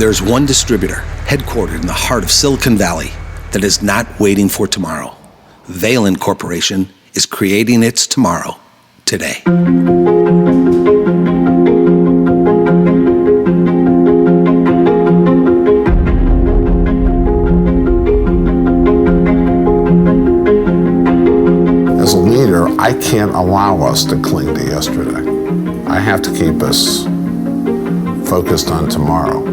There's one distributor, headquartered in the heart of Silicon Valley, that is not waiting for tomorrow. Valin Corporation is creating its tomorrow today. As a leader, I can't allow us to cling to yesterday. I have to keep us focused on tomorrow.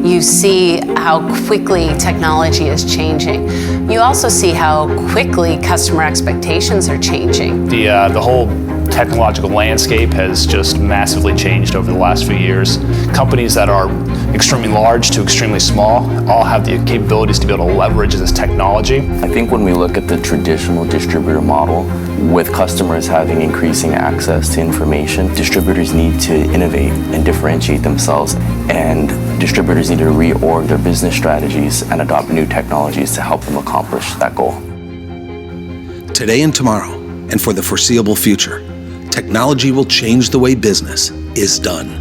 You see how quickly technology is changing. You also see how quickly customer expectations are changing. The whole technological landscape has just massively changed over the last few years. Companies that are extremely large to extremely small all have the capabilities to be able to leverage this technology. I think when we look at the traditional distributor model, with customers having increasing access to information, distributors need to innovate and differentiate themselves, and distributors need to reorg their business strategies and adopt new technologies to help them accomplish that goal. Today and tomorrow, and for the foreseeable future, technology will change the way business is done.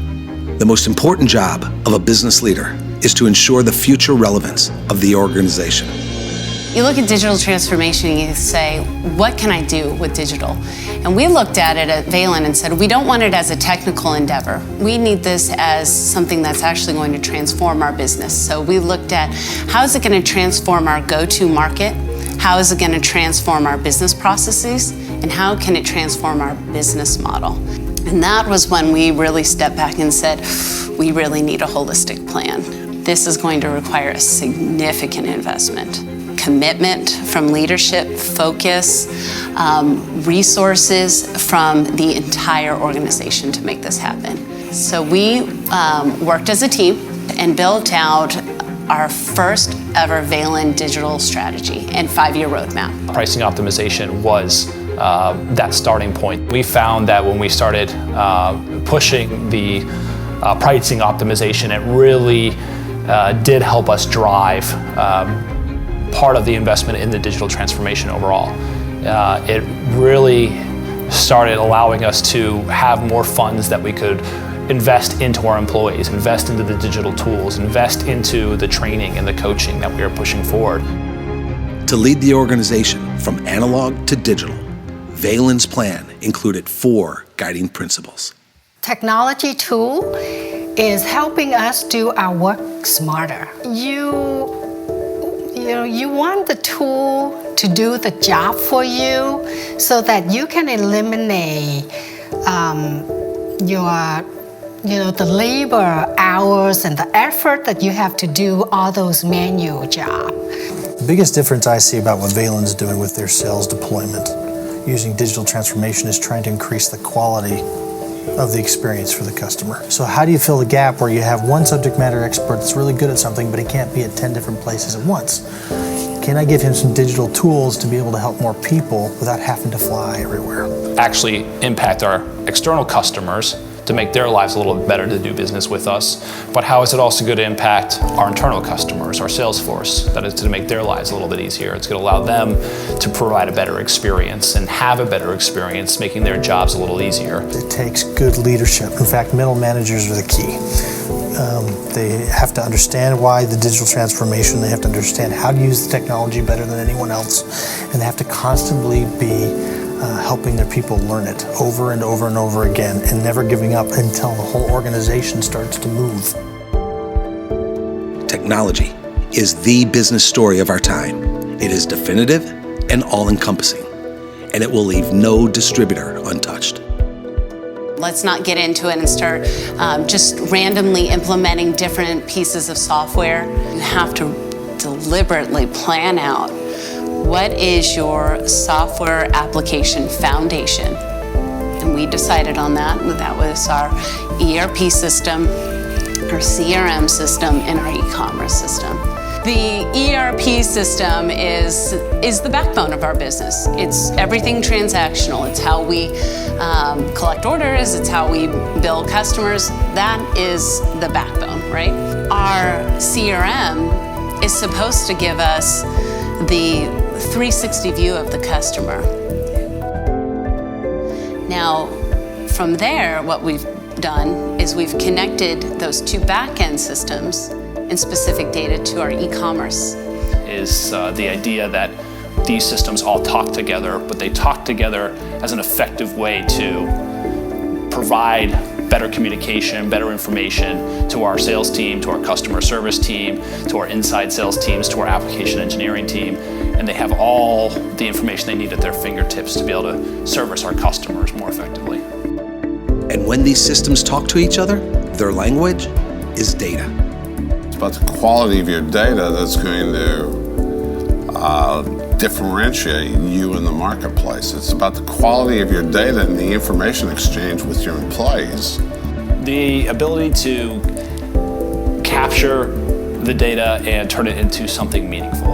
The most important job of a business leader is to ensure the future relevance of the organization. You look at digital transformation and you say, what can I do with digital? And we looked at it at Valin and said, we don't want it as a technical endeavor. We need this as something that's actually going to transform our business. So we looked at how is it going to transform our go-to market? How is it going to transform our business processes? And how can it transform our business model? And that was when we really stepped back and said, we really need a holistic plan. This is going to require a significant investment. Commitment from leadership, focus, resources from the entire organization to make this happen. So we worked as a team and built out our first ever Valin digital strategy and 5-year roadmap. Pricing optimization was that starting point. We found that when we started pushing the pricing optimization, it really did help us drive part of the investment in the digital transformation overall. It really started allowing us to have more funds that we could invest into our employees, invest into the digital tools, invest into the training and the coaching that we are pushing forward. To lead the organization from analog to digital, Valin's plan included 4 guiding principles. Technology tool is helping us do our work smarter. You want the tool to do the job for you so that you can eliminate the labor hours and the effort that you have to do all those manual jobs. The biggest difference I see about what Valin's doing with their sales deployment using digital transformation is trying to increase the quality of the experience for the customer. So how do you fill the gap where you have one subject matter expert that's really good at something, but he can't be at 10 different places at once? Can I give him some digital tools to be able to help more people without having to fly everywhere? Actually impact our external customers to make their lives a little bit better to do business with us, but how is it also going to impact our internal customers, our sales force? That is to make their lives a little bit easier. It's going to allow them to provide a better experience and have a better experience, making their jobs a little easier. It takes good leadership. In fact, middle managers are the key. They have to understand why the digital transformation, they have to understand how to use the technology better than anyone else, and they have to constantly be helping their people learn it over and over and over again and never giving up until the whole organization starts to move. Technology is the business story of our time. It is definitive and all-encompassing, and it will leave no distributor untouched. Let's not get into it and start just randomly implementing different pieces of software. You have to deliberately plan out what is your software application foundation. And we decided on that. That was our ERP system, our CRM system, and our e-commerce system. The ERP system is the backbone of our business. It's everything transactional. It's how we collect orders. It's how we bill customers. That is the backbone, right? Our CRM is supposed to give us the 360 view of the customer. Now, from there, what we've done is we've connected those 2 back-end systems and specific data to our e-commerce. Is the idea that these systems all talk together, but they talk together as an effective way to provide better communication, better information to our sales team, to our customer service team, to our inside sales teams, to our application engineering team, and they have all the information they need at their fingertips to be able to service our customers more effectively. And when these systems talk to each other, their language is data. It's about the quality of your data that's going to differentiate you in the marketplace. It's about the quality of your data and the information exchange with your employees. The ability to capture the data and turn it into something meaningful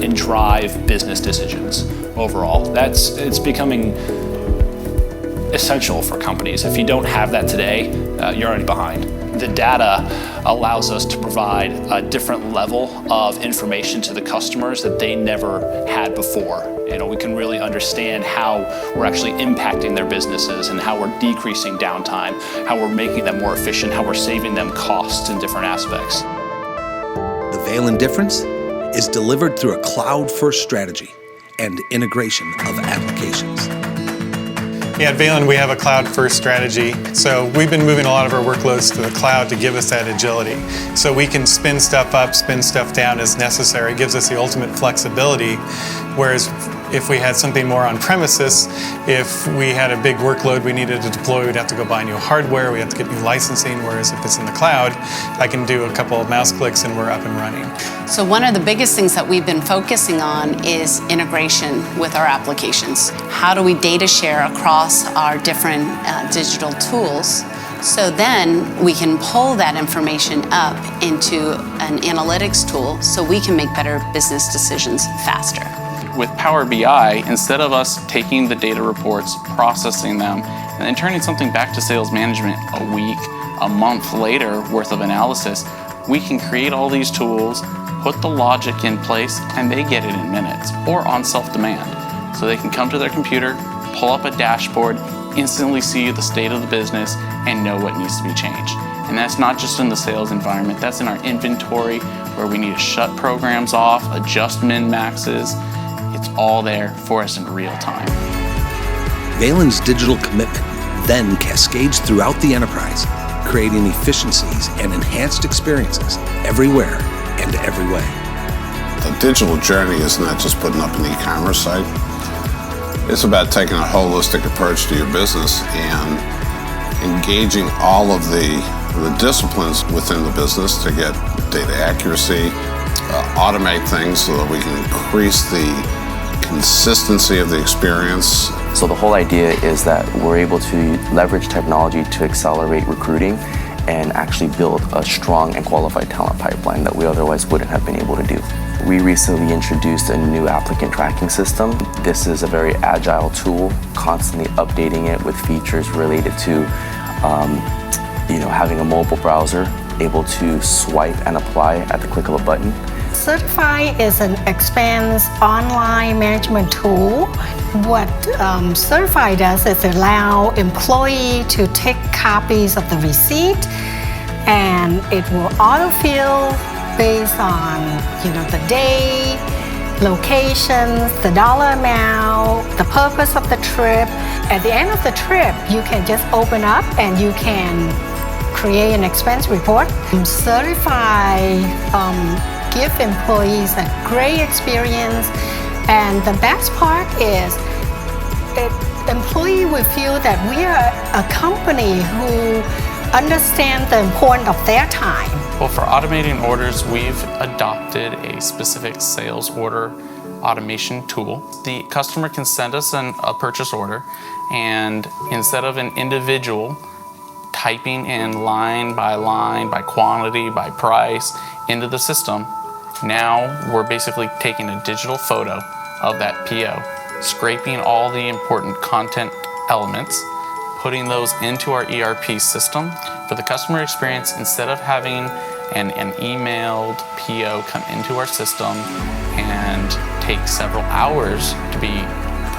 and drive business decisions overall. It's becoming essential for companies. If you don't have that today, you're already behind. The data allows us to provide a different level of information to the customers that they never had before. We can really understand how we're actually impacting their businesses and how we're decreasing downtime, how we're making them more efficient, how we're saving them costs in different aspects. The Valin difference is delivered through a cloud-first strategy and integration of applications. Yeah, at Valin, we have a cloud-first strategy. So we've been moving a lot of our workloads to the cloud to give us that agility. So we can spin stuff up, spin stuff down as necessary. It gives us the ultimate flexibility. Whereas if we had something more on premises, if we had a big workload we needed to deploy, we'd have to go buy new hardware, we have to get new licensing, whereas if it's in the cloud, I can do a couple of mouse clicks and we're up and running. So one of the biggest things that we've been focusing on is integration with our applications. How do we data share across our different digital tools? So then we can pull that information up into an analytics tool so we can make better business decisions faster. With Power BI, instead of us taking the data reports, processing them, and then turning something back to sales management a week, a month later worth of analysis, we can create all these tools, put the logic in place, and they get it in minutes or on self-demand. So they can come to their computer, pull up a dashboard, instantly see the state of the business, and know what needs to be changed. And that's not just in the sales environment, that's in our inventory where we need to shut programs off, adjust min-maxes. It's all there for us in real time. Valin's digital commitment then cascades throughout the enterprise, creating efficiencies and enhanced experiences everywhere and every way. The digital journey is not just putting up an e-commerce site. It's about taking a holistic approach to your business and engaging all of the disciplines within the business to get data accuracy, automate things so that we can increase the consistency of the experience. So the whole idea is that we're able to leverage technology to accelerate recruiting and actually build a strong and qualified talent pipeline that we otherwise wouldn't have been able to do. We recently introduced a new applicant tracking system. This is a very agile tool, constantly updating it with features related to having a mobile browser, able to swipe and apply at the click of a button. Certify is an expense online management tool. What Certify does is allow employee to take copies of the receipt, and it will autofill based on the day, locations, the dollar amount, the purpose of the trip. At the end of the trip, you can just open up and you can create an expense report. Certify give employees a great experience, and the best part is employee will feel that we are a company who understands the importance of their time. Well, for automating orders, we've adopted a specific sales order automation tool. The customer can send us a purchase order, and instead of an individual typing in line, by quantity, by price into the system, now we're basically taking a digital photo of that PO, scraping all the important content elements, putting those into our ERP system. For the customer experience, instead of having an emailed PO come into our system and take several hours to be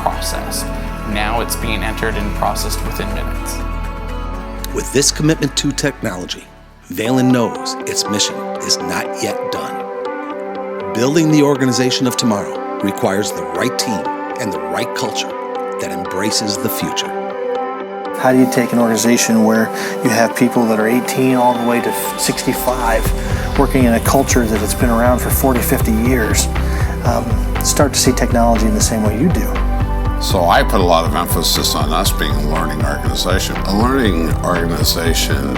processed, now it's being entered and processed within minutes. With this commitment to technology, Valin knows its mission is not yet done. Building the organization of tomorrow requires the right team and the right culture that embraces the future. How do you take an organization where you have people that are 18 all the way to 65 working in a culture that has been around for 40, 50 years, start to see technology in the same way you do? So I put a lot of emphasis on us being a learning organization. A learning organization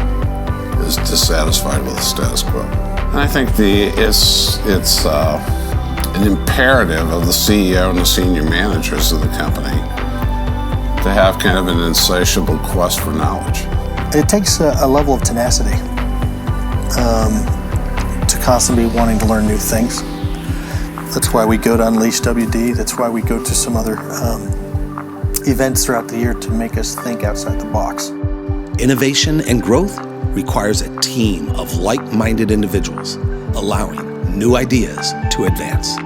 is dissatisfied with the status quo. And I think it's an imperative of the CEO and the senior managers of the company to have kind of an insatiable quest for knowledge. It takes a level of tenacity to constantly be wanting to learn new things. That's why we go to Unleash WD. That's why we go to some other events throughout the year to make us think outside the box. Innovation and growth requires a team of like-minded individuals, allowing new ideas to advance.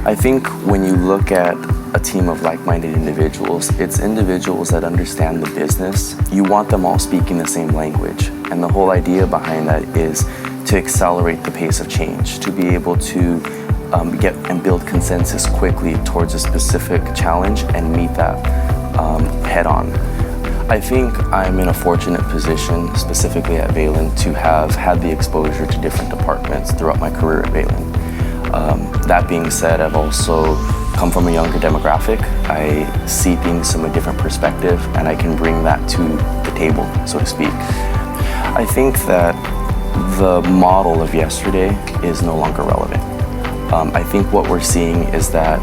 I think when you look at a team of like-minded individuals, it's individuals that understand the business. You want them all speaking the same language. And the whole idea behind that is to accelerate the pace of change, to be able to get and build consensus quickly towards a specific challenge and meet that head on. I think I'm in a fortunate position, specifically at Valin, to have had the exposure to different departments throughout my career at Valin. That being said, I've also come from a younger demographic. I see things from a different perspective, and I can bring that to the table, so to speak. I think that the model of yesterday is no longer relevant. I think what we're seeing is that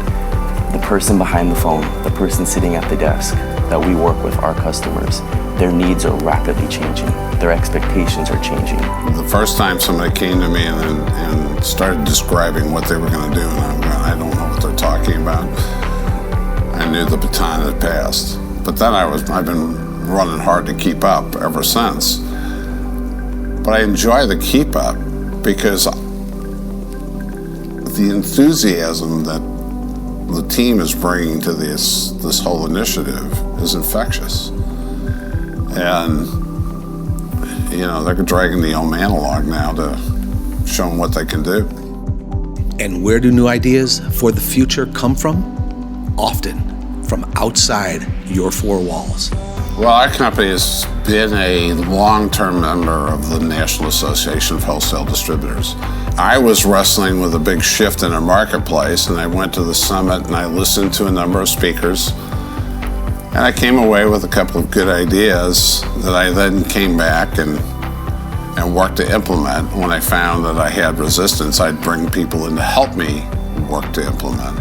the person behind the phone, the person sitting at the desk that we work with, our customers, their needs are rapidly changing. Their expectations are changing. The first time somebody came to me and started describing what they were going to do, and I'm going, I don't know what they're talking about, I knew the baton had passed. But then I've been running hard to keep up ever since. But I enjoy the keep up because the enthusiasm that the team is bringing to this whole initiative is infectious. And, you know, they're dragging the old man along now to show them what they can do. And where do new ideas for the future come from? Often from outside your four walls. Well, our company has been a long-term member of the National Association of Wholesale Distributors. I was wrestling with a big shift in our marketplace, and I went to the summit and I listened to a number of speakers, and I came away with a couple of good ideas that I then came back and worked to implement. When I found that I had resistance, I'd bring people in to help me work to implement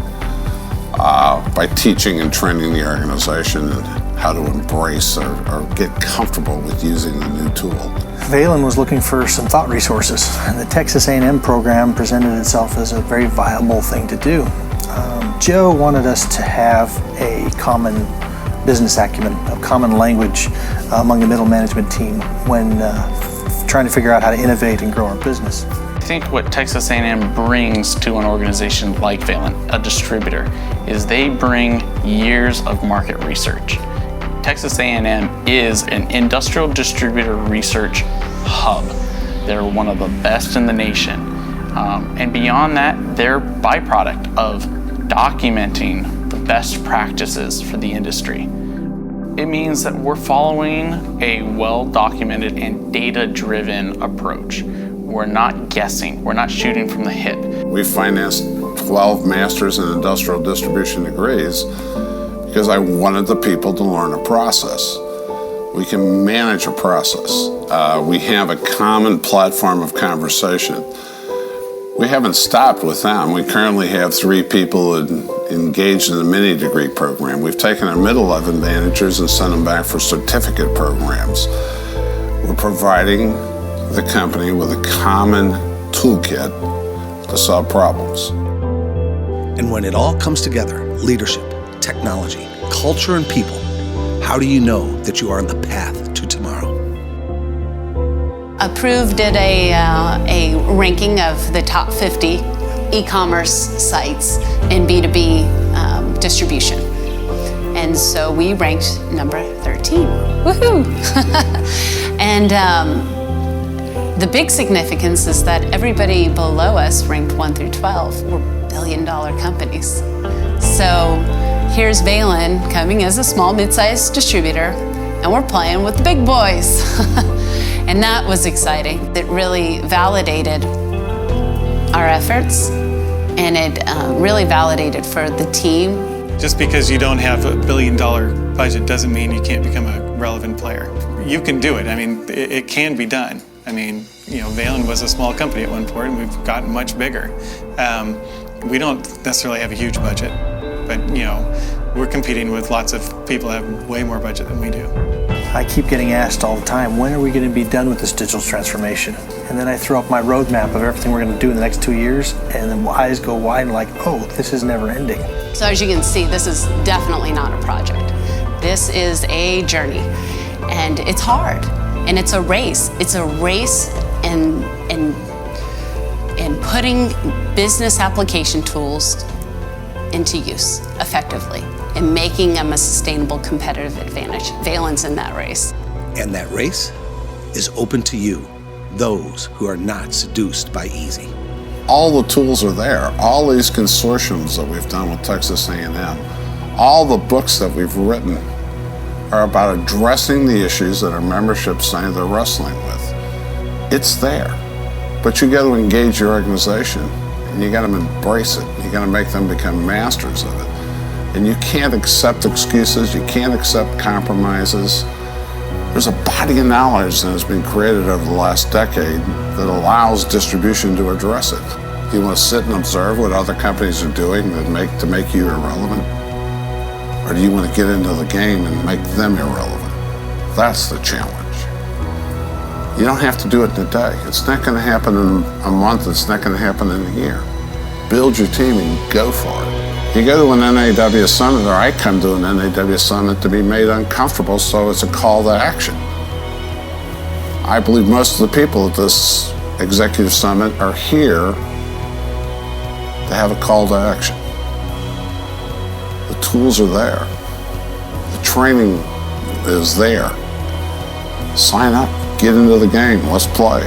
by teaching and training the organization how to embrace or get comfortable with using the new tool. Valin was looking for some thought resources, and the Texas A&M program presented itself as a very viable thing to do. Joe wanted us to have a common business acumen, a common language among the middle management team when trying to figure out how to innovate and grow our business. I think what Texas A&M brings to an organization like Valin, a distributor, is they bring years of market research. Texas A&M is an industrial distributor research hub. They're one of the best in the nation. And beyond that, they're byproduct of documenting the best practices for the industry. It means that we're following a well-documented and data-driven approach. We're not guessing. We're not shooting from the hip. We financed 12 master's in industrial distribution degrees because I wanted the people to learn a process. We can manage a process. We have a common platform of conversation. We haven't stopped with them. We currently have 3 people engaged in the mini degree program. We've taken our middle-level managers and sent them back for certificate programs. We're providing the company with a common toolkit to solve problems. And when it all comes together, leadership, technology, culture, and people, how do you know that you are on the path to tomorrow? Approved did a ranking of the top 50 e-commerce sites in B2B distribution. And so we ranked number 13. Woohoo! And The big significance is that everybody below us, ranked 1 through 12, were billion-dollar companies. So here's Valin coming as a small, mid-sized distributor, and we're playing with the big boys. And that was exciting. It really validated our efforts, and it really validated for the team. Just because you don't have $1 billion budget doesn't mean you can't become a relevant player. You can do it. I mean, it can be done. I mean, you know, Valin was a small company at one point, and we've gotten much bigger. We don't necessarily have a huge budget, but, you know, we're competing with lots of people that have way more budget than we do. I keep getting asked all the time, when are we going to be done with this digital transformation? And then I throw up my roadmap of everything we're going to do in the next 2 years, and then eyes go wide and like, oh, this is never ending. So as you can see, this is definitely not a project. This is a journey, and it's hard, and it's a race. It's a race in putting business application tools into use effectively and making them a sustainable competitive advantage. Valin's in that race. And that race is open to you, those who are not seduced by easy. All the tools are there. All these consortiums that we've done with Texas A&M, all the books that we've written are about addressing the issues that our membership say they're wrestling with. It's there, but you got to engage your organization, and you got to embrace it. You got to make them become masters of it. And you can't accept excuses. You can't accept compromises. There's a body of knowledge that has been created over the last decade that allows distribution to address it. Do you want to sit and observe what other companies are doing to make you irrelevant? Or do you want to get into the game and make them irrelevant? That's the challenge. You don't have to do it in a day. It's not going to happen in a month. It's not going to happen in a year. Build your team and go for it. You go to an NAW summit, or I come to an NAW summit to be made uncomfortable, so it's a call to action. I believe most of the people at this executive summit are here to have a call to action. The tools are there. The training is there. Sign up, get into the game, let's play.